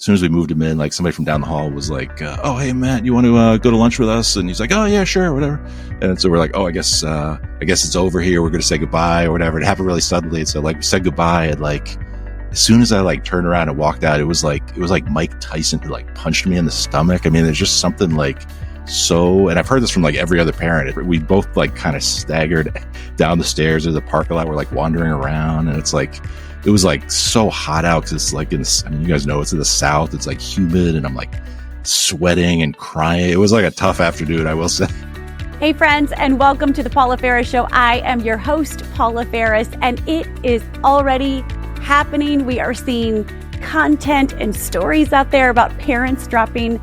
as soon as we moved him in, like somebody from down the hall was like, "Oh, hey Matt, you want to go to lunch with us?" And he's like, "Oh yeah, sure, whatever." And so we're like, "Oh, I guess it's over here. We're gonna say goodbye or whatever." It happened really suddenly, and so like we said goodbye, and like as soon as I like turned around and walked out, it was like Mike Tyson who like punched me in the stomach. I mean, there's just something like so, and I've heard this from like every other parent. We both like kind of staggered down the stairs of the parking lot. We're like wandering around, and it was like so hot out because it's like you guys know it's in the South. It's like humid, and I'm like sweating and crying. It was like a tough afternoon, I will say. Hey friends, and welcome to the Paula Faris Show. I am your host, Paula Faris, and it is already happening. We are seeing content and stories out there about parents dropping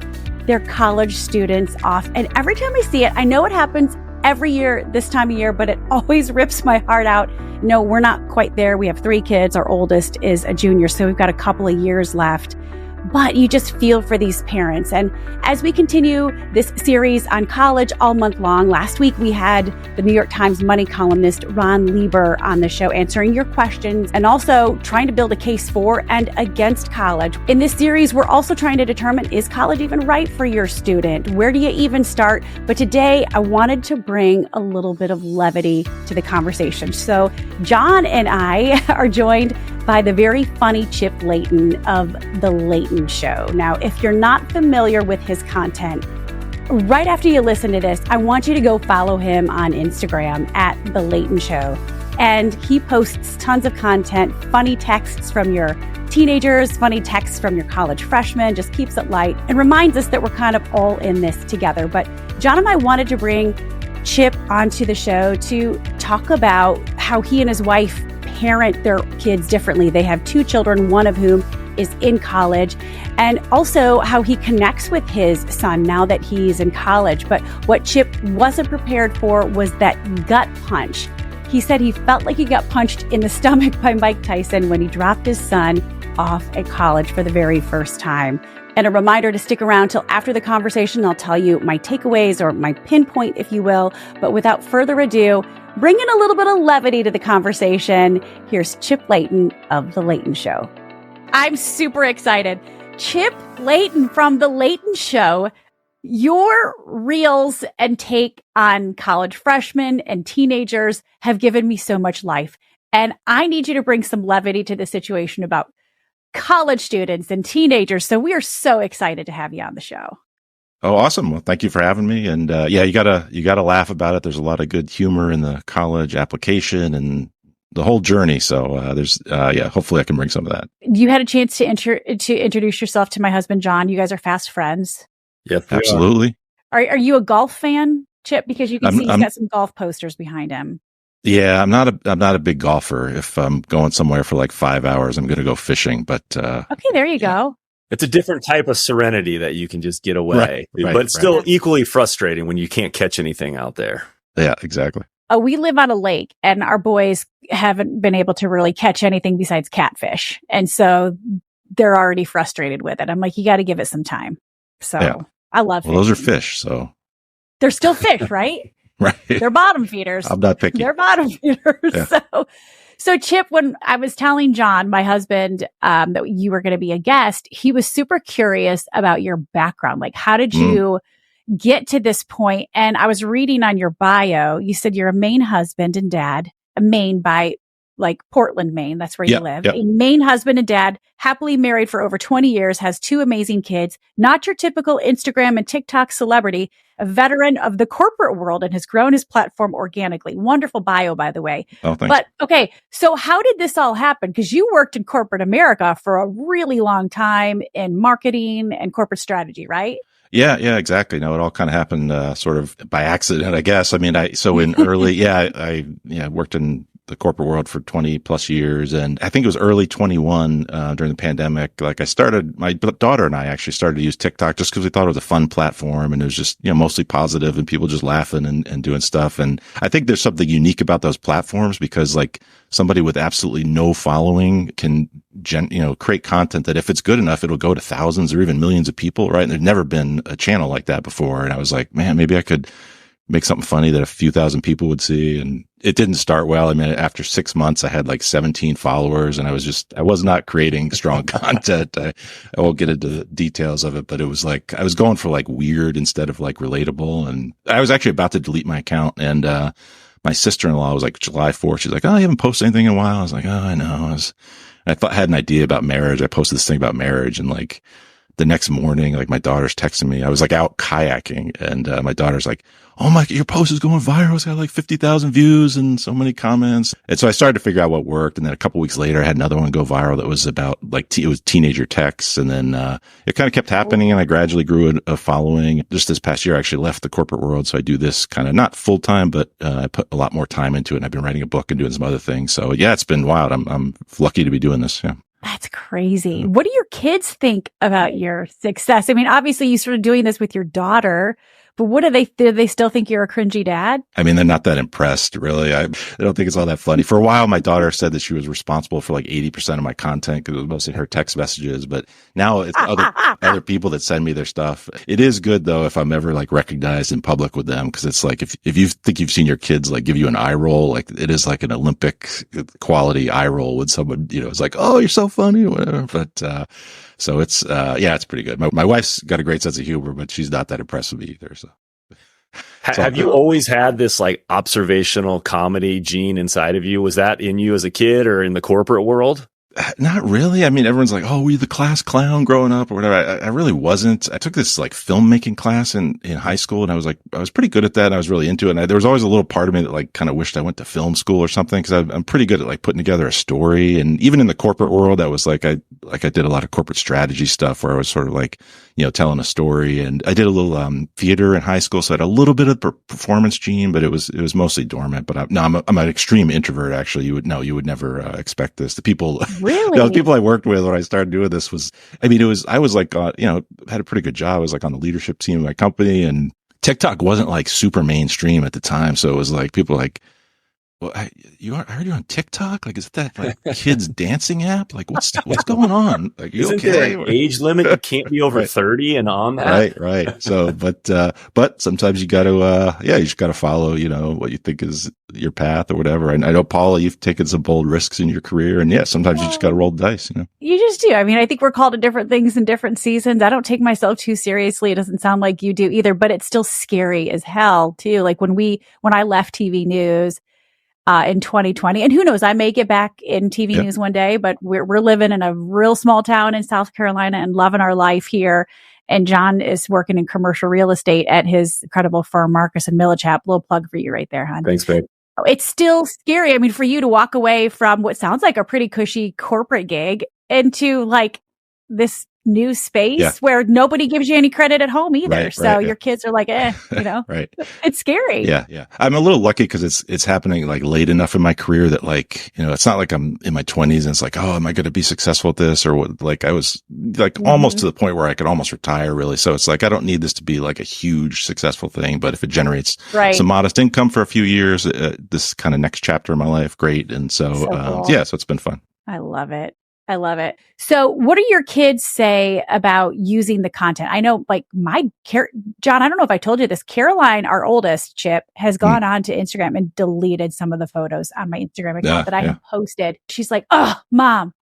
their college students off. And every time I see it, I know it happens every year this time of year, but it always rips my heart out. No, we're not quite there. We have 3 kids. Our oldest is a junior, so we've got a couple of years left. But you just feel for these parents. And as we continue this series on college all month long, last week we had the New York Times money columnist Ron Lieber on the show answering your questions and also trying to build a case for and against college. In this series, we're also trying to determine, is college even right for your student? Where do you even start? But today I wanted to bring a little bit of levity to the conversation. So John and I are joined by the very funny Chip Leighton of The Leighton Show. Now, if you're not familiar with his content, right after you listen to this, I want you to go follow him on Instagram at The Leighton Show. And he posts tons of content, funny texts from your teenagers, funny texts from your college freshmen, just keeps it light and reminds us that we're kind of all in this together. But John and I wanted to bring Chip onto the show to talk about how he and his wife parent their kids differently. They have 2 children, one of whom is in college, and also how he connects with his son now that he's in college. But what Chip wasn't prepared for was that gut punch. He said he felt like he got punched in the stomach by Mike Tyson when he dropped his son off at college for the very first time. And a reminder to stick around till after the conversation. I'll tell you my takeaways or my pinpoint, if you will. But without further ado, bring in a little bit of levity to the conversation. Here's Chip Leighton of The Leighton Show. I'm super excited. Chip Leighton from The Leighton Show. Your reels and take on college freshmen and teenagers have given me so much life. And I need you to bring some levity to the situation about college students and teenagers. So we are so excited to have you on the show. Oh, awesome. Well, thank you for having me. And yeah, you gotta laugh about it. There's a lot of good humor in the college application and the whole journey. So hopefully I can bring some of that. You had a chance to introduce yourself to my husband, John. You guys are fast friends. Yep, absolutely. Are you a golf fan, Chip? Because you can see he's got some golf posters behind him. Yeah, I'm not a big golfer. If I'm going somewhere for like 5 hours, I'm going to go fishing. But okay, there you go. It's a different type of serenity that you can just get away, but still equally frustrating when you can't catch anything out there. Yeah, exactly. We live on a lake, and our boys haven't been able to really catch anything besides catfish, and so they're already frustrated with it. I'm like, you got to give it some time. So yeah. I love. Well, those are fish, so they're still fish, right? Right. They're bottom feeders. I'm not picky. They're bottom feeders. Yeah. So Chip, when I was telling John, my husband, that you were going to be a guest, he was super curious about your background. Like, how did you get to this point? And I was reading on your bio, you said you're a Maine husband and dad, a Maine by like Portland, Maine. That's where you live. Yep. A Maine husband and dad, happily married for over 20 years, has 2 amazing kids, not your typical Instagram and TikTok celebrity, a veteran of the corporate world, and has grown his platform organically. Wonderful bio, by the way. Oh, thanks. But okay, so how did this all happen? Because you worked in corporate America for a really long time in marketing and corporate strategy, right? Yeah, exactly. No, it all kind of happened sort of by accident, I guess. I mean, I worked in the corporate world for 20 plus years. And I think it was early 21, during the pandemic. Like my daughter and I actually started to use TikTok just because we thought it was a fun platform and it was just, mostly positive and people just laughing and doing stuff. And I think there's something unique about those platforms because like somebody with absolutely no following can, create content that if it's good enough, it'll go to thousands or even millions of people. Right. And there's never been a channel like that before. And I was like, man, maybe I could make something funny that a few thousand people would see. And it didn't start well. I mean, after 6 months, I had like 17 followers, and I was not creating strong content. I won't get into the details of it, but it was like, I was going for like weird instead of like relatable. And I was actually about to delete my account. And, my sister-in-law was like July 4th. She's like, oh, you haven't posted anything in a while. I was like, oh, I know. I had an idea about marriage. I posted this thing about marriage, and like the next morning, like my daughter's texting me. I was like out kayaking, and my daughter's like, oh my, your post is going viral. It's got like 50,000 views and so many comments. And so I started to figure out what worked. And then a couple weeks later, I had another one go viral that was about like, it was teenager texts. And then, it kind of kept happening, and I gradually grew a following. Just this past year, I actually left the corporate world. So I do this kind of not full time, but, I put a lot more time into it, and I've been writing a book and doing some other things. So yeah, it's been wild. I'm lucky to be doing this. Yeah. That's crazy. What do your kids think about your success? I mean, obviously you started doing this with your daughter, but what do they still think you're a cringy dad? I mean, they're not that impressed, really. I don't think it's all that funny. For a while, my daughter said that she was responsible for like 80% of my content because it was mostly her text messages. But now it's other people that send me their stuff. It is good though if I'm ever like recognized in public with them, because it's like if you think you've seen your kids like give you an eye roll, like it is like an Olympic quality eye roll when someone, it's like, oh, you're so funny or whatever. But so it's it's pretty good. My wife's got a great sense of humor, but she's not that impressed with me either. So. Have you always had this like observational comedy gene inside of you? Was that in you as a kid or in the corporate world? Not really. I mean, everyone's like, oh, were you the class clown growing up or whatever? I really wasn't. I took this like filmmaking class in high school, and I was pretty good at that. And I was really into it. And there was always a little part of me that like kind of wished I went to film school or something, because I'm pretty good at like putting together a story. And even in the corporate world, I was like, I did a lot of corporate strategy stuff where I was sort of like, telling a story. And I did a little theater in high school, so I had a little bit of performance gene, but it was mostly dormant. But I'm an extreme introvert. Actually, you would never expect this. The people. Really? The people I worked with when I started doing this I was like, had a pretty good job. I was like on the leadership team of my company, and TikTok wasn't like super mainstream at the time. So it was like, people were like, well, I heard you're on TikTok. Like, is that like kids dancing app? Like, what's going on? Like, you Isn't there an age limit? You can't be over 30 and on that. Right. So, but sometimes you got to, you just got to follow, what you think is your path or whatever. And I know, Paula, you've taken some bold risks in your career, and sometimes you just got to roll the dice, You just do. I mean, I think we're called to different things in different seasons. I don't take myself too seriously. It doesn't sound like you do either, but it's still scary as hell too. Like when I left TV news, in 2020. And who knows, I may get back in TV news one day, but we're living in a real small town in South Carolina and loving our life here. And John is working in commercial real estate at his incredible firm, Marcus and Millichap. Little plug for you right there, hon. Thanks, babe. It's still scary. I mean, for you to walk away from what sounds like a pretty cushy corporate gig into like this new space where nobody gives you any credit at home either. Your kids are like, right. It's scary. Yeah. I'm a little lucky because it's happening like late enough in my career that like, it's not like I'm in my 20s and it's like, oh, am I going to be successful at this? Or what? Like I was like almost to the point where I could almost retire really. So it's like, I don't need this to be like a huge successful thing, but if it generates some modest income for a few years, this kind of next chapter in my life, great. And so cool. So it's been fun. I love it. So what do your kids say about using the content? I know like John, I don't know if I told you this, Caroline, our oldest Chip, has gone on to Instagram and deleted some of the photos on my Instagram account that I have posted. She's like, oh, Mom,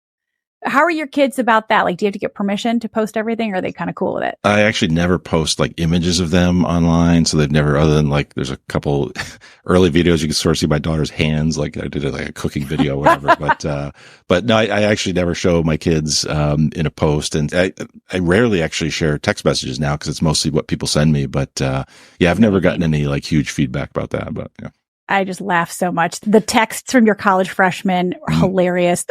how are your kids about that? Like, do you have to get permission to post everything, or are they kind of cool with it? I actually never post like images of them online. So they've never, other than like, there's a couple early videos you can sort of see my daughter's hands. Like I did like a cooking video or whatever. but no, I actually never show my kids, in a post. And I rarely actually share text messages now because it's mostly what people send me. But, I've never gotten any like huge feedback about that, but yeah. I just laugh so much. The texts from your college freshmen are hilarious.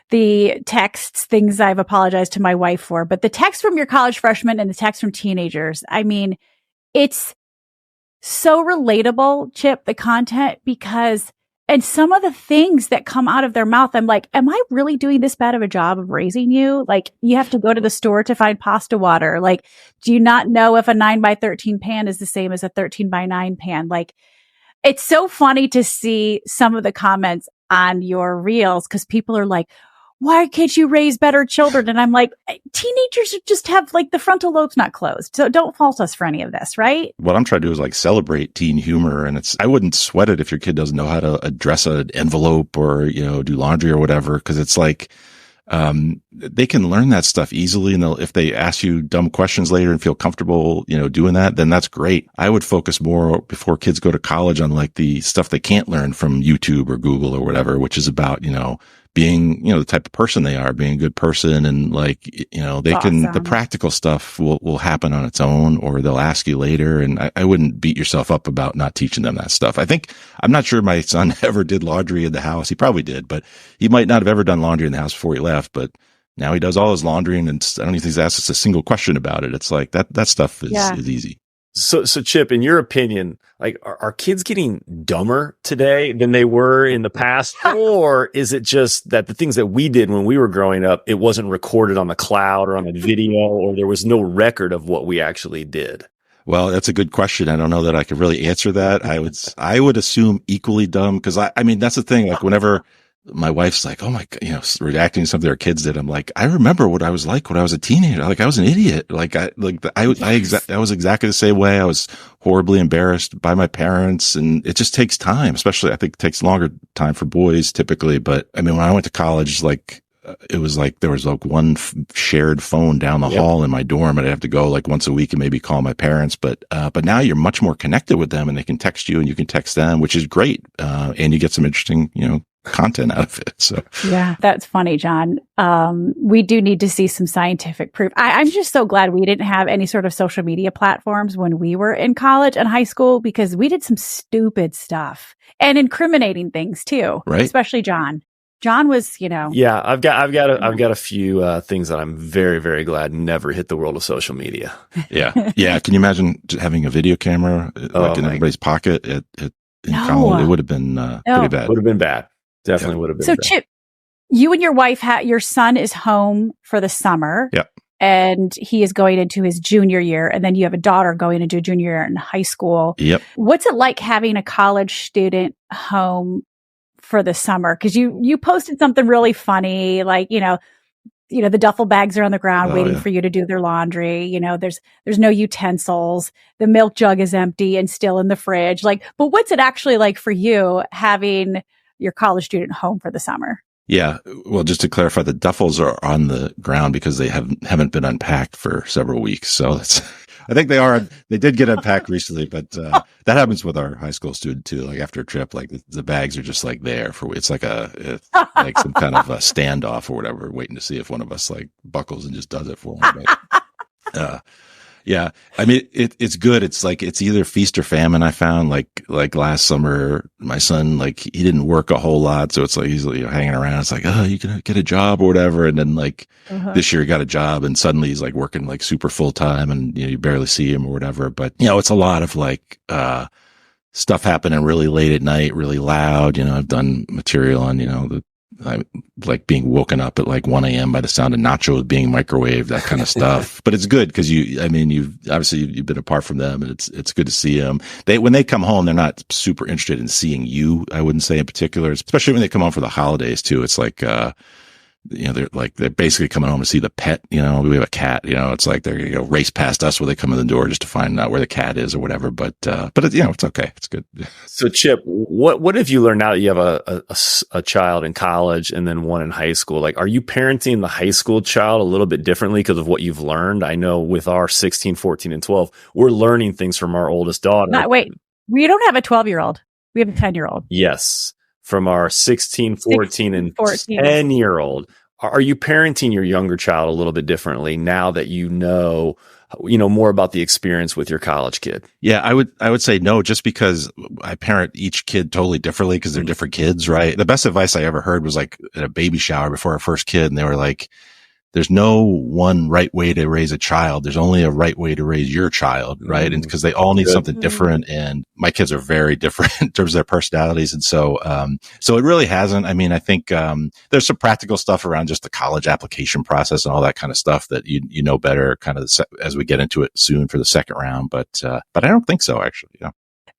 The texts, things I've apologized to my wife for, but the text from your college freshmen and the text from teenagers, I mean, it's so relatable, Chip, the content, and some of the things that come out of their mouth, I'm like, am I really doing this bad of a job of raising you? Like, you have to go to the store to find pasta water. Like, do you not know if a 9x13 pan is the same as a 13x9 pan? Like, it's so funny to see some of the comments on your reels because people are like, why can't you raise better children? And I'm like, teenagers just have like the frontal lobe's not closed. So don't fault us for any of this, right? What I'm trying to do is like celebrate teen humor. And I wouldn't sweat it if your kid doesn't know how to address an envelope or, do laundry or whatever. Cause it's like, they can learn that stuff easily. And if they ask you dumb questions later and feel comfortable, doing that, then that's great. I would focus more before kids go to college on like the stuff they can't learn from YouTube or Google or whatever, which is about, being, the type of person they are, being a good person. And like, they can, the practical stuff will happen on its own, or they'll ask you later. And I wouldn't beat yourself up about not teaching them that stuff. I'm not sure my son ever did laundry in the house. He probably did, but he might not have ever done laundry in the house before he left. But now he does all his laundry, and I don't even think he's asked us a single question about it. It's like that stuff is easy. So Chip, in your opinion, like, are kids getting dumber today than they were in the past? Or is it just that the things that we did when we were growing up, it wasn't recorded on the cloud or on a video, or there was no record of what we actually did? Well, that's a good question. I don't know that I could really answer that. I would assume equally dumb, because I mean, that's the thing. Like, whenever my wife's like, oh my God, reacting to something our kids did, I'm like, I remember what I was like when I was a teenager. Like, I was an idiot. I was exactly the same way. I was horribly embarrassed by my parents, and it just takes time, especially I think it takes longer time for boys typically. But I mean, when I went to college, like, it was like there was like one shared phone down the hall in my dorm, and I'd have to go like once a week and maybe call my parents. But now you're much more connected with them, and they can text you and you can text them, which is great. And you get some interesting, content out of it. So yeah, that's funny, John. We do need to see some scientific proof. I'm just so glad we didn't have any sort of social media platforms when we were in college and high school, because we did some stupid stuff and incriminating things too. Right. Especially John. John was, Yeah, I've got a few things that I'm very, very glad never hit the world of social media. Yeah. Yeah. Can you imagine having a video camera in everybody's pocket in college? It would have been pretty bad. Would have been bad. Definitely would have been. So bad. Chip, you and your wife your son is home for the summer. Yep. And he is going into his junior year, and then you have a daughter going into a junior year in high school. Yep. What's it like having a college student home for the summer? Because you posted something really funny, like, the duffel bags are on the ground waiting for you to do their laundry. There's no utensils. The milk jug is empty and still in the fridge. Like, but what's it actually like for you having your college student home for the summer? Yeah. Well, just to clarify, the duffels are on the ground because they haven't been unpacked for several weeks. So I think they did get unpacked recently, but that happens with our high school student too. Like, after a trip, like the bags are just like there it's like like some kind of a standoff or whatever, waiting to see if one of us like buckles and just does it for them. But, yeah. I mean, it's good. It's like, it's either feast or famine. I found like last summer, my son, like, he didn't work a whole lot. So it's like, he's hanging around. It's like, oh, you can get a job or whatever. And then like this year he got a job, and suddenly he's like working like super full time, and you barely see him or whatever. But it's a lot of like, stuff happening really late at night, really loud. I've done material on, I like being woken up at like 1 a.m. by the sound of nachos being microwaved, that kind of stuff. But it's good because you've been apart from them, and it's good to see them. When they come home, they're not super interested in seeing you, I wouldn't say in particular, especially when they come home for the holidays too. It's like, they're basically coming home to see the pet. We have a cat. It's like they're going to race past us when they come in the door just to find out where the cat is or whatever. But it's okay. It's good. So Chip, what have you learned now that you have a child in college and then one in high school? Like, are you parenting the high school child a little bit differently because of what you've learned? I know with our 16, 14, and 12, we're learning things from our oldest daughter. Wait, we don't have a 12-year-old. We have a 10-year-old. Yes. From our 16, 14, and 10-year-old. Are you parenting your younger child a little bit differently now that you know more about the experience with your college kid? Yeah, I would say no, just because I parent each kid totally differently because they're different kids, right? The best advice I ever heard was like at a baby shower before our first kid, and they were like, there's no one right way to raise a child. There's only a right way to raise your child, right? And because they all need something different, and my kids are very different in terms of their personalities. And so it really hasn't. I mean, I think, there's some practical stuff around just the college application process and all that kind of stuff that you know better kind of as we get into it soon for the second round. But I don't think so, actually.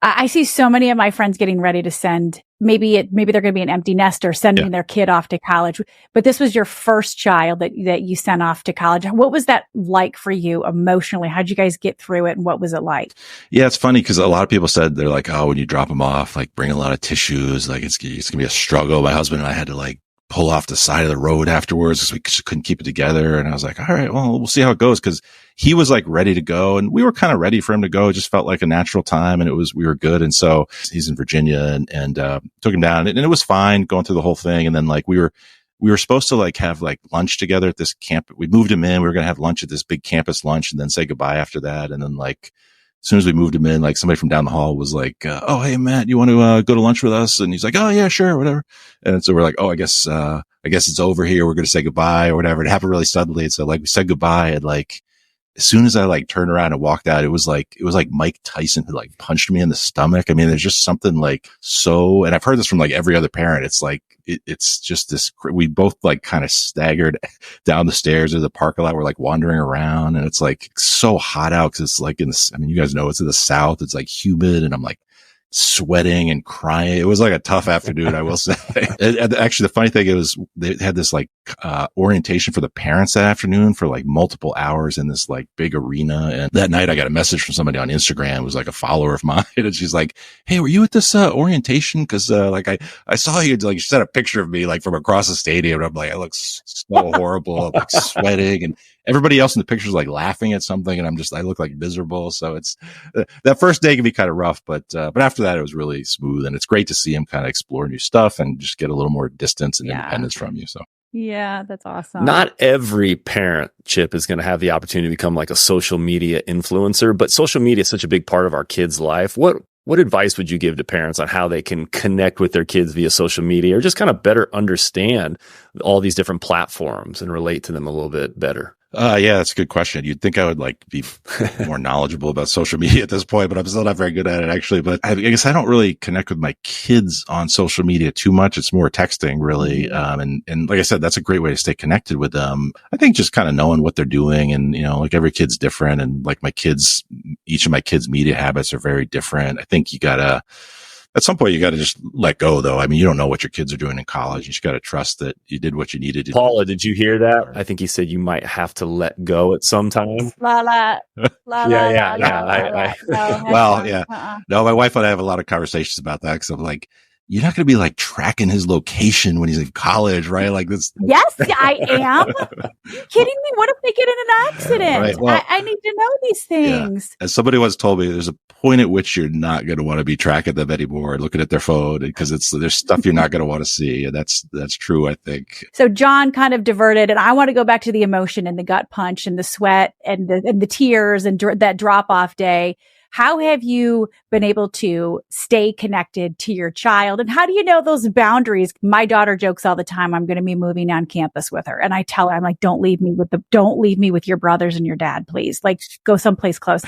I see so many of my friends getting ready to send maybe they're going to be an empty nester sending their kid off to college. But this was your first child that you sent off to college. What was that like for you emotionally? How'd you guys get through it, and what was it like? Yeah, it's funny because a lot of people said they're like, oh, when you drop them off, like bring a lot of tissues, like it's gonna be a struggle. My husband and I had to like pull off the side of the road afterwards because we just couldn't keep it together. And I was like, all right, well, we'll see how it goes. Cause he was like ready to go and we were kind of ready for him to go. It just felt like a natural time and we were good. And so he's in Virginia and took him down and it was fine going through the whole thing. And then like we were supposed to like have like lunch together at this camp. We moved him in. We were going to have lunch at this big campus lunch and then say goodbye after that. And then like, as soon as we moved him in, like somebody from down the hall was like, oh, hey, Matt, you want to go to lunch with us? And he's like, oh, yeah, sure, whatever. And so we're like, oh, I guess it's over here. We're going to say goodbye or whatever. It happened really suddenly. And so like we said goodbye. And like, as soon as I like turned around and walked out, it was like Mike Tyson who like punched me in the stomach. I mean, there's just something like so, and I've heard this from like every other parent. It's like, it's just this, we both like kind of staggered down the stairs of the parking lot. We're like wandering around and it's like so hot out. Cause it's like you guys know it's in the South. It's like humid and I'm like sweating and crying. It was like a tough afternoon, I will say. And actually, the funny thing is they had this like orientation for the parents that afternoon for like multiple hours in this like big arena. And that night I got a message from somebody on Instagram who was like a follower of mine. And she's like, hey, were you at this orientation? Cause like I saw you, like, she sent a picture of me like from across the stadium. And I'm like, I look so horrible. I'm like sweating and everybody else in the picture is like laughing at something. And I look like miserable. So it's that first day can be kind of rough, but after that, it was really smooth. And it's great to see him kind of explore new stuff and just get a little more distance and independence from you. So. Yeah, that's awesome. Not every parent, Chip, is going to have the opportunity to become like a social media influencer, but social media is such a big part of our kids' life. What advice would you give to parents on how they can connect with their kids via social media or just kind of better understand all these different platforms and relate to them a little bit better? Yeah, that's a good question. You'd think I would like be more knowledgeable about social media at this point, but I'm still not very good at it actually. But I guess I don't really connect with my kids on social media too much. It's more texting really. And like I said, that's a great way to stay connected with them. I think just kind of knowing what they're doing and, you know, like every kid's different and like each of my kids' media habits are very different. I think at some point, you got to just let go, though. I mean, you don't know what your kids are doing in college. You just got to trust that you did what you needed to do. Paula, did you hear that? I think he said you might have to let go at some time. La la. Yeah. Well, yeah. No, my wife and I have a lot of conversations about that because I'm like, you're not going to be like tracking his location when he's in college, right? Like this. Yes, I am. Are you kidding me? What if they get in an accident? Right, well, I need to know these things. Yeah. As somebody once told me, there's a point at which you're not going to want to be tracking them anymore, looking at their phone because there's stuff you're not going to want to see. And that's true, I think. So John kind of diverted, and I want to go back to the emotion and the gut punch and the sweat and the tears and that drop off day. How have you been able to stay connected to your child? And how do you know those boundaries? My daughter jokes all the time, I'm going to be moving on campus with her. And I tell her, I'm like, don't leave me with your brothers and your dad, please. Like, go someplace close.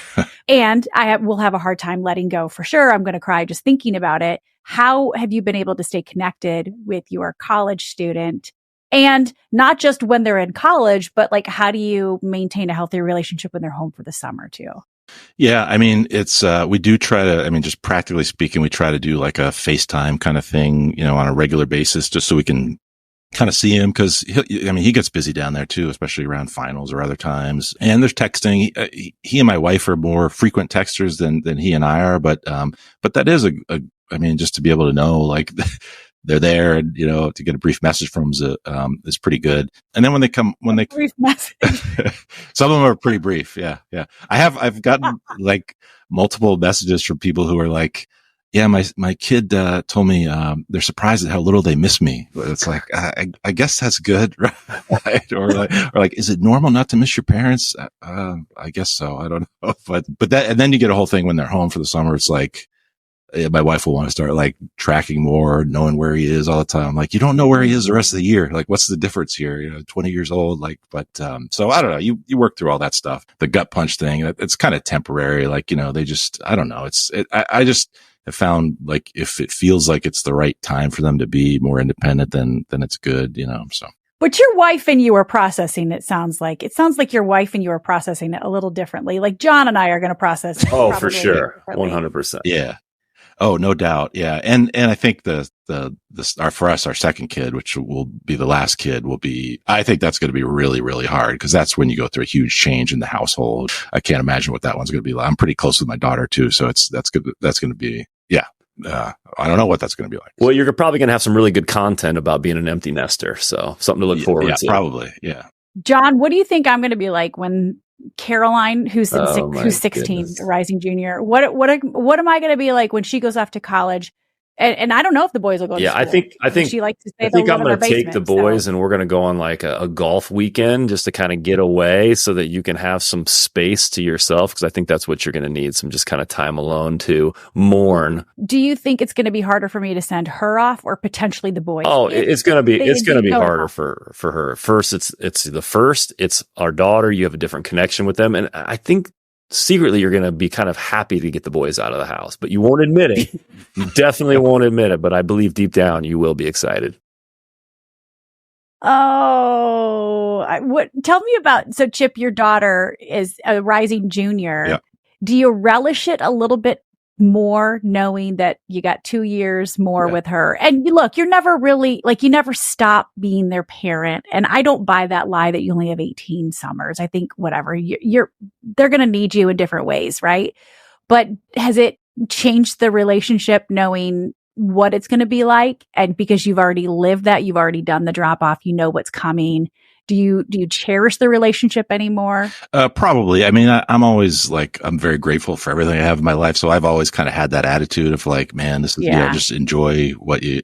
And will have a hard time letting go for sure. I'm going to cry just thinking about it. How have you been able to stay connected with your college student? And not just when they're in college, but like, how do you maintain a healthy relationship when they're home for the summer too? Yeah, I mean, it's, we do try to, I mean, just practically speaking, we try to do like a FaceTime kind of thing, you know, on a regular basis, just so we can kind of see him. Cause he gets busy down there too, especially around finals or other times. And there's texting. He and my wife are more frequent texters than he and I are. But that is just to be able to know, like, they're there and, you know, to get a brief message from them is pretty good. And then brief message. Some of them are pretty brief. Yeah. Yeah. I've gotten like multiple messages from people who are like, yeah, my kid, told me, they're surprised at how little they miss me. It's like, I guess that's good. Right. Or like, is it normal not to miss your parents? I guess so. I don't know. But and then you get a whole thing when they're home for the summer. It's like, my wife will want to start like tracking more, knowing where he is all the time. Like, you don't know where he is the rest of the year. Like, what's the difference here? You know, 20 years old. Like, but, so I don't know. You work through all that stuff. The gut punch thing, it's kind of temporary. Like, you know, I don't know. I just have found like, if it feels like it's the right time for them to be more independent, then it's good, you know, so. But your wife and you are processing it. Sounds like your wife and you are processing it a little differently. Like John and I are going to process it. Oh, for sure. 100%. Yeah. Oh, no doubt. Yeah. And I think for us, our second kid, which will be the last kid, I think that's going to be really, really hard because that's when you go through a huge change in the household. I can't imagine what that one's going to be like. I'm pretty close with my daughter too. So that's good. That's going to be, yeah. I don't know what that's going to be like. Well, you're probably going to have some really good content about being an empty nester. So something to look forward to. Probably. Yeah. John, what do you think I'm going to be like when Caroline, who's 16, goodness. rising junior, what am I going to be like when she goes off to college? And I don't know if the boys will go to school. I think she likes to say I think I'm going to take the boys and we're going to go on like a golf weekend just to kind of get away so that you can have some space to yourself. Cause I think that's what you're going to need. Some just kind of time alone to mourn. Do you think it's going to be harder for me to send her off or potentially the boys? Oh, it's going to be harder for her. First, it's our daughter. You have a different connection with them. And I think secretly you're going to be kind of happy to get the boys out of the house, but you won't admit it. You definitely won't admit it, but I believe deep down you will be excited. Oh, tell me about, so Chip, your daughter is a rising junior. Yeah. Do you relish it a little bit more knowing that you got 2 years more with her? And look, you're never really, like, you never stop being their parent. And I don't buy that lie that you only have 18 summers. I think whatever they're going to need you in different ways. Right. But has it changed the relationship knowing what it's going to be like? And because you've already lived that, you've already done the drop off, you know what's coming. Do you cherish the relationship anymore? Probably. I mean, I'm always like, I'm very grateful for everything I have in my life. So I've always kind of had that attitude of like, man, this is, just enjoy what you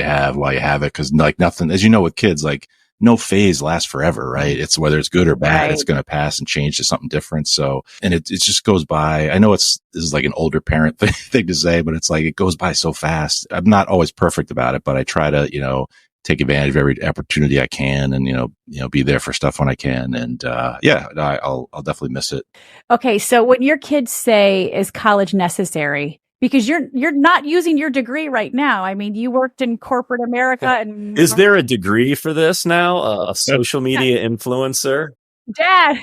have while you have it. Cause like nothing, as you know, with kids, like no phase lasts forever, right? It's whether it's good or bad, It's going to pass and change to something different. So, and it just goes by. I know this is like an older parent thing to say, but it's like, it goes by so fast. I'm not always perfect about it, but I try to, take advantage of every opportunity I can and, be there for stuff when I can. And, I'll definitely miss it. Okay. So when your kids say, is college necessary? Because you're not using your degree right now. I mean, you worked in corporate America and is there a degree for this now? A social media influencer? Dad,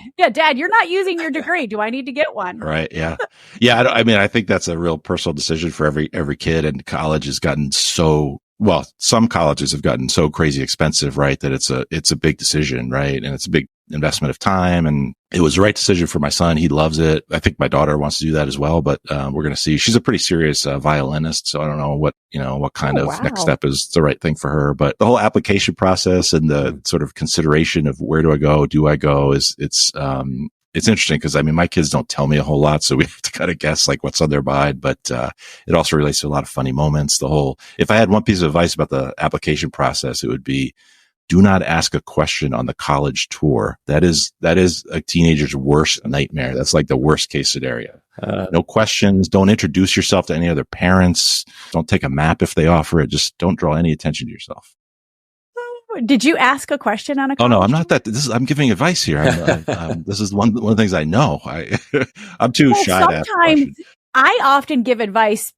you're not using your degree. Do I need to get one? Right. Yeah. Yeah. I think that's a real personal decision for every kid, and college has gotten some colleges have gotten so crazy expensive, right? That it's a big decision, right? And it's a big investment of time, and it was the right decision for my son. He loves it. I think my daughter wants to do that as well, but, we're going to see. She's a pretty serious violinist. So I don't know what kind of next step is the right thing for her, but the whole application process and the sort of consideration of where do I go it's interesting because, I mean, my kids don't tell me a whole lot, so we have to kind of guess like what's on their mind, but it also relates to a lot of funny moments. If I had one piece of advice about the application process, it would be, do not ask a question on the college tour. That is a teenager's worst nightmare. That's like the worst case scenario. No questions. Don't introduce yourself to any other parents. Don't take a map if they offer it. Just don't draw any attention to yourself. Did you ask a question on a college? Oh, no, I'm not that. I'm giving advice here. This is one of the things I know. I'm too shy to ask questions. I often give advice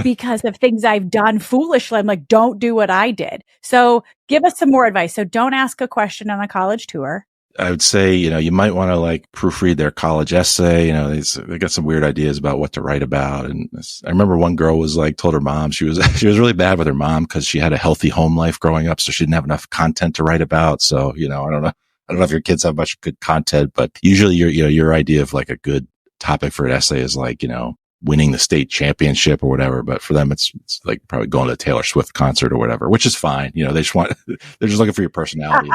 because of things I've done foolishly. I'm like, don't do what I did. So give us some more advice. So don't ask a question on a college tour. I would say, you might want to like proofread their college essay. They got some weird ideas about what to write about. And I remember one girl was like, told her mom, she was really bad with her mom because she had a healthy home life growing up. So she didn't have enough content to write about. So, I don't know if your kids have much good content, but usually your idea of like a good topic for an essay is like, winning the state championship or whatever. But for them, it's like probably going to a Taylor Swift concert or whatever, which is fine. They're just looking for your personality.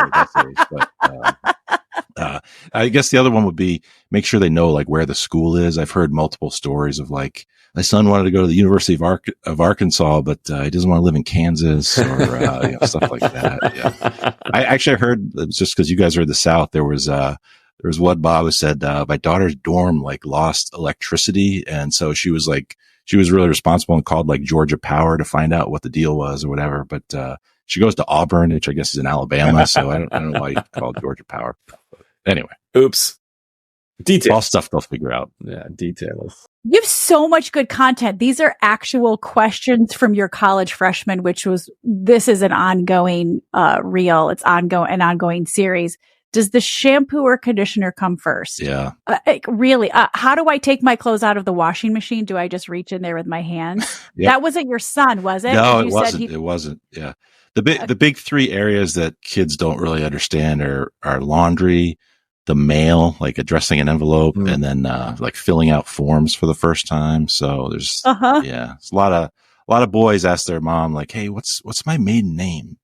But I guess the other one would be make sure they know like where the school is. I've heard multiple stories of like, my son wanted to go to the University of Arkansas, but he doesn't want to live in Kansas or stuff like that. Yeah. I heard, just because you guys are in the South, there was one mom who said, my daughter's dorm like lost electricity. And so she was really responsible and called like Georgia Power to find out what the deal was or whatever. But, she goes to Auburn, which I guess is in Alabama. So I don't know why you call it Georgia Power. Anyway. Oops. Details. All stuff they'll figure out. Yeah. Details. You have so much good content. These are actual questions from your college freshmen, this is an ongoing, reel. It's an ongoing series. Does the shampoo or conditioner come first? Yeah. Really? How do I take my clothes out of the washing machine? Do I just reach in there with my hands? Yep. That wasn't your son, was it? No, You it said wasn't. It wasn't. Yeah. The big three areas that kids don't really understand are laundry, the mail, like addressing an envelope, and then like filling out forms for the first time. So there's it's a lot of boys ask their mom like, "Hey, what's my maiden name?"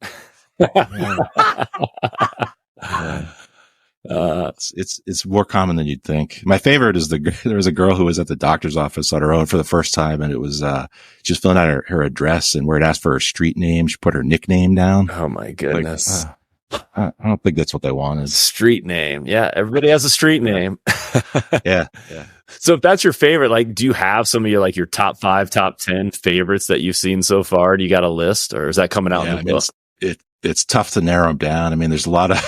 It's more common than you'd think. My favorite is there was a girl who was at the doctor's office on her own for the first time, and it was she was filling out her address, and where it asked for her street name, she put her nickname down. Oh my goodness. I don't think that's what they wanted. Street name. Yeah. Everybody has a street name. Yeah. So if that's your favorite, like, do you have some of your top 5, top 10 favorites that you've seen so far? Do you got a list, or is that coming out in the book? It's tough to narrow them down. I mean, there's a lot of,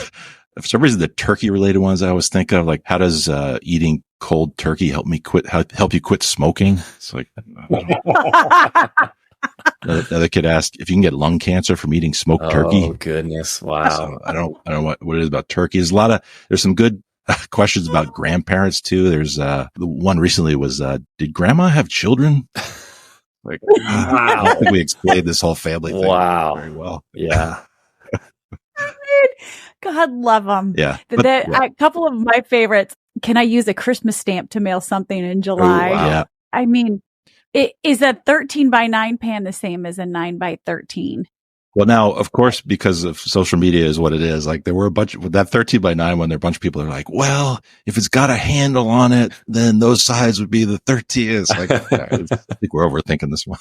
for some reason, the turkey related ones I always think of, like, how does eating cold turkey help you quit smoking? It's like, another kid asked if you can get lung cancer from eating smoked turkey. Oh goodness. Wow. So I don't know what it is about turkey. There's some good questions about grandparents too. There's the one recently was, did grandma have children? Like, wow. I think we explained this whole family thing very well. Yeah. God love them. Yeah. A couple of my favorites. Can I use a Christmas stamp to mail something in July? Oh, wow. Yeah. I mean, is a 13 by 9 pan the same as a 9 by 13? Well, now, of course, because of social media is what it is. Like, there were with that 13 by 9 one, there are a bunch of people that are like, well, if it's got a handle on it, then those sides would be the 13. It's like, I think we're overthinking this one.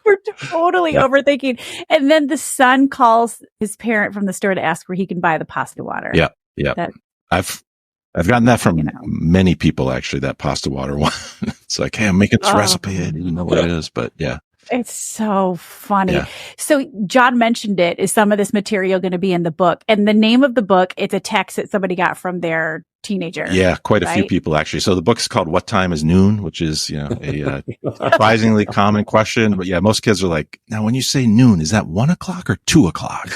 We're totally overthinking. And then the son calls his parent from the store to ask where he can buy the pasta water. Yeah. Yeah. I've gotten that from many people, actually, that pasta water one. It's like, hey, I'm making this recipe. I didn't know what it is, but yeah. It's so funny. Yeah. So John mentioned it. Is some of this material going to be in the book? And the name of the book, it's a text that somebody got from their teenager. Yeah, quite a few people, actually. So the book's called What Time is Noon, which is, a surprisingly common question. But yeah, most kids are like, now when you say noon, is that 1 o'clock or 2 o'clock?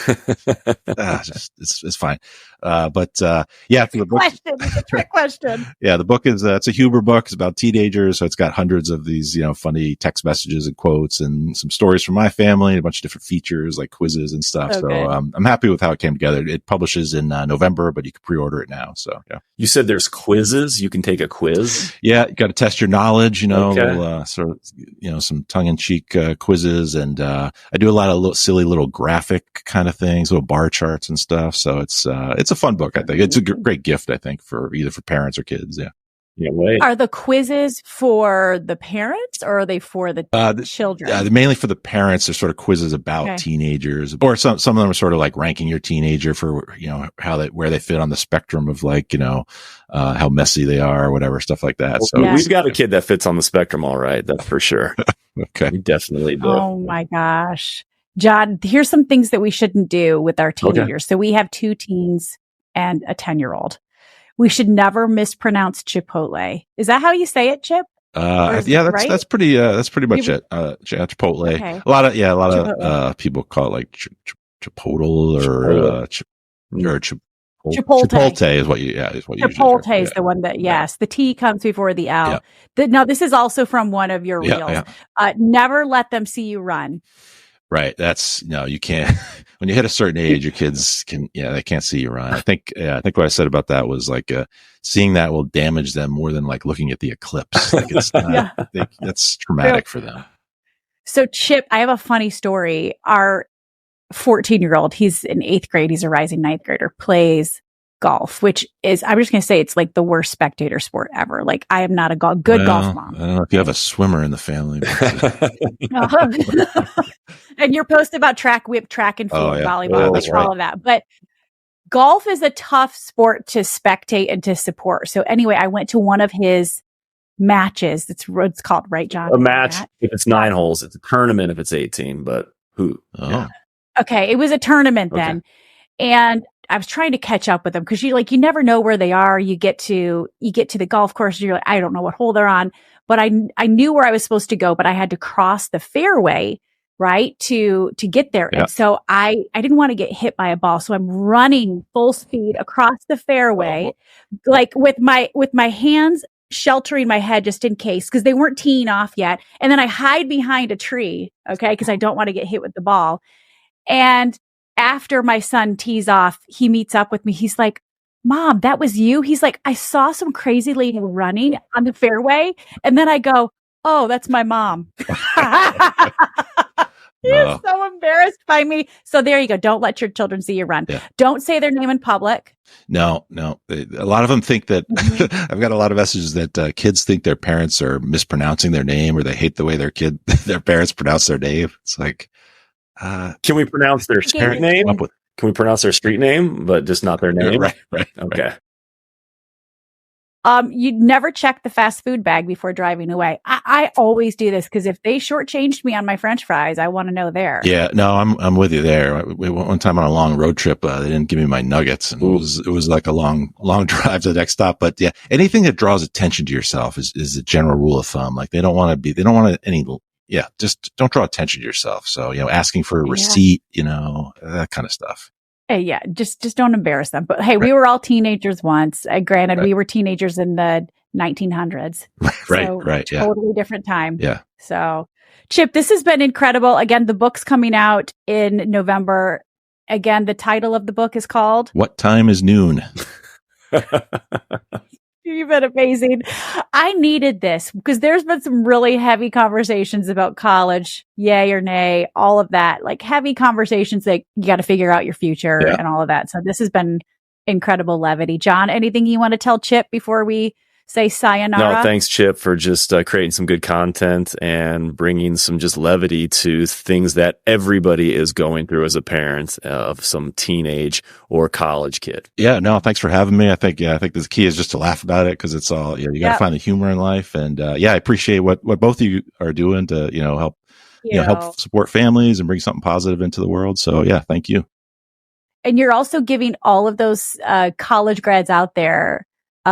It's fine. Yeah, for the book. It's a trick question. Yeah, the book is, it's a humor book. It's about teenagers. So it's got hundreds of these, funny text messages and quotes and some stories from my family and a bunch of different features like quizzes and stuff. Okay. So I'm happy with how it came together. It publishes in November, but you can pre-order it now. So yeah. You said there's quizzes. You can take a quiz. Yeah, you got to test your knowledge. Okay. Little, sort of, some tongue-in-cheek quizzes, and I do a lot of silly little graphic kind of things, little bar charts and stuff. So it's a fun book. I think it's a great gift. I think for parents or kids. Yeah. Yeah. Wait. Are the quizzes for the parents or are they for the children? Yeah, mainly for the parents. They're sort of quizzes about teenagers, or some of them are sort of like ranking your teenager for where they fit on the spectrum of how messy they are or whatever, stuff like that. So we've got a kid that fits on the spectrum, all right. That's for sure. Okay, we definitely do. Oh my gosh, John, here's some things that we shouldn't do with our teenagers. So we have 2 teens and a 10-year-old. We should never mispronounce Chipotle. Is that how you say it, Chip? That's pretty much it. Chipotle. Okay. A lot of people call it like Chipotle or Chipotle. Chipotle is what you Chipotle is the one that, yes, the T comes before the L. Yeah. Now, this is also from one of your reels. Yeah. Never let them see you run. Right. You can't, when you hit a certain age, your kids they can't see you run. I think what I said about that was like, seeing that will damage them more than like looking at the eclipse. Like it's not, that's traumatic for them. So Chip, I have a funny story. Our 14-year-old, he's in 8th grade. He's a rising 9th grader, plays golf, which is, I'm just going to say it's like the worst spectator sport ever. Like I am not a good golf mom. I don't know if you have a swimmer in the family. And you're posted about track, whip, track and field, volleyball, all of that. But golf is a tough sport to spectate and to support. So anyway, I went to one of his matches. It's called, right, John? A match if it's 9 holes. It's a tournament if it's 18, but who? Oh. Yeah. Okay, it was a tournament then. And I was trying to catch up with them because you never know where they are. You get to the golf course and you're like, I don't know what hole they're on, but I knew where I was supposed to go, but I had to cross the fairway right? To get there. Yeah. And so I didn't want to get hit by a ball. So I'm running full speed across the fairway, like with my hands sheltering my head just in case, because they weren't teeing off yet. And then I hide behind a tree, okay, because I don't want to get hit with the ball. And after my son tees off, he meets up with me. He's like, Mom, that was you? He's like, I saw some crazy lady running on the fairway. And then I go, oh, that's my mom. He is so embarrassed by me. So there you go. Don't let your children see you run. Yeah. Don't say their name in public. No. A lot of them think that I've got a lot of messages that kids think their parents are mispronouncing their name, or they hate the way their parents pronounce their name. It's like, can we pronounce their street name? Can we pronounce their street name, but just not their name? Right. Okay. Right. You'd never check the fast food bag before driving away. I always do this because if they shortchanged me on my French fries, I want to know there. Yeah, no, I'm with you there. We went one time on a long road trip. They didn't give me my nuggets, and it was like a long drive to the next stop. But yeah, anything that draws attention to yourself is a general rule of thumb. Like just don't draw attention to yourself. So, asking for a receipt, that kind of stuff. Yeah, just don't embarrass them. But hey, we were all teenagers once. Granted, we were teenagers in the 1900s. Right. Totally different time. Yeah. So, Chip, this has been incredible. Again, the book's coming out in November. Again, the title of the book is called What Time is Noon? You've been amazing. I needed this because there's been some really heavy conversations about college, yay or nay, all of that, like heavy conversations that you got to figure out your future and all of that. So this has been incredible levity. John, anything you want to tell Chip before we say sayonara? No, thanks, Chip, for just creating some good content and bringing some just levity to things that everybody is going through as a parent of some teenage or college kid. Yeah, no, thanks for having me. I think the key is just to laugh about it, because it's all, you got to find the humor in life. And I appreciate what both of you are doing to, help, help support families and bring something positive into the world. So yeah, thank you. And you're also giving all of those college grads out there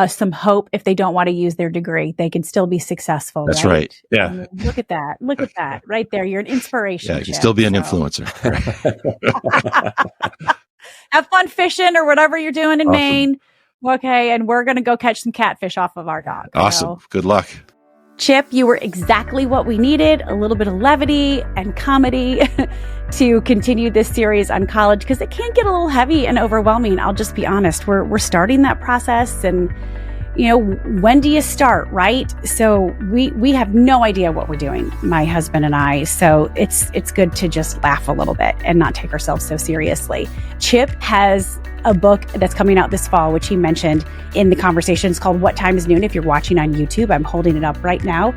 some hope. If they don't want to use their degree, they can still be successful. That's right. Yeah. I mean, look at that right there. You're an inspiration. Yeah, you can still be an influencer. Have fun fishing or whatever you're doing in Maine. Okay. And we're going to go catch some catfish off of our dock. Awesome. Good luck. Chip, you were exactly what we needed. A little bit of levity and comedy to continue this series on college, because it can get a little heavy and overwhelming. I'll just be honest. We're starting that process, and when do you start, right? So we have no idea what we're doing, my husband and I. So it's good to just laugh a little bit and not take ourselves so seriously. Chip has a book that's coming out this fall, which he mentioned in the conversation. It's called What Time is Noon. If you're watching on YouTube, I'm holding it up right now.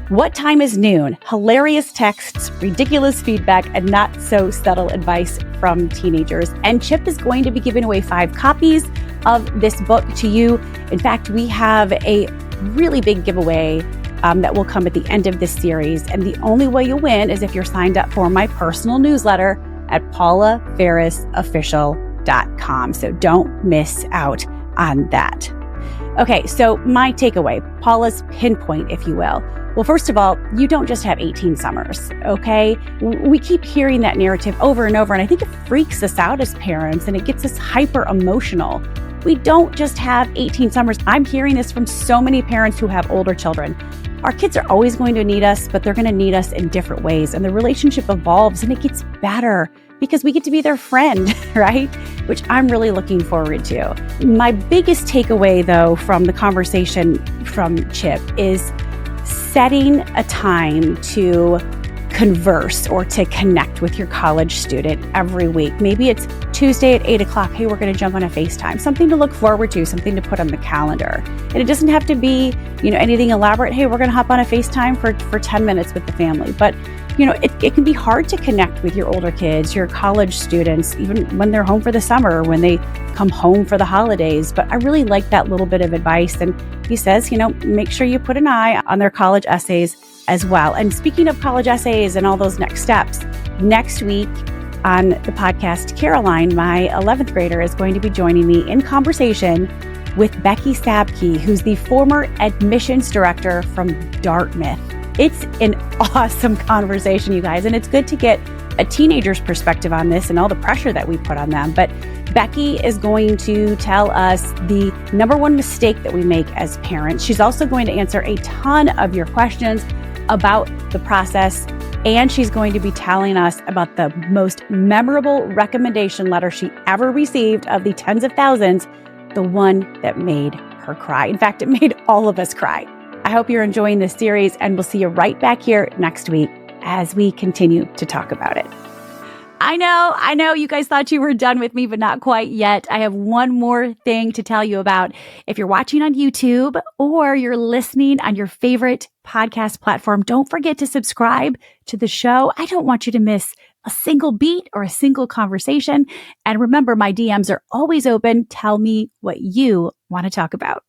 What Time is Noon? Hilarious texts, ridiculous feedback, and not so subtle advice from teenagers. And Chip is going to be giving away 5 copies of this book to you. In fact, we have a really big giveaway that will come at the end of this series. And the only way you win is if you're signed up for my personal newsletter at paulafarisofficial.com. So don't miss out on that. Okay, so my takeaway, Paula's pinpoint, if you will. Well, first of all, you don't just have 18 summers, okay? We keep hearing that narrative over and over, and I think it freaks us out as parents, and it gets us hyper emotional. We don't just have 18 summers. I'm hearing this from so many parents who have older children. Our kids are always going to need us, but they're going to need us in different ways, and the relationship evolves, and it gets better because we get to be their friend, right? Which I'm really looking forward to. My biggest takeaway, though, from the conversation from Chip is setting a time to converse or to connect with your college student every week. Maybe it's Tuesday at 8 o'clock. Hey, we're going to jump on a FaceTime. Something to look forward to, something to put on the calendar. And it doesn't have to be, anything elaborate. Hey, we're going to hop on a FaceTime for 10 minutes with the family. But it can be hard to connect with your older kids, your college students, even when they're home for the summer or when they come home for the holidays. But I really like that little bit of advice. And he says, make sure you put an eye on their college essays as well. And speaking of college essays and all those next steps, next week on the podcast, Caroline, my 11th grader, is going to be joining me in conversation with Becky Sabke, who's the former admissions director from Dartmouth. It's an awesome conversation, you guys, and it's good to get a teenager's perspective on this and all the pressure that we put on them. But Becky is going to tell us the number one mistake that we make as parents. She's also going to answer a ton of your questions about the process, and she's going to be telling us about the most memorable recommendation letter she ever received of the tens of thousands, the one that made her cry. In fact, it made all of us cry. I hope you're enjoying this series, and we'll see you right back here next week as we continue to talk about it. I know you guys thought you were done with me, but not quite yet. I have one more thing to tell you about. If you're watching on YouTube or you're listening on your favorite podcast platform, don't forget to subscribe to the show. I don't want you to miss a single beat or a single conversation. And remember, my DMs are always open. Tell me what you want to talk about.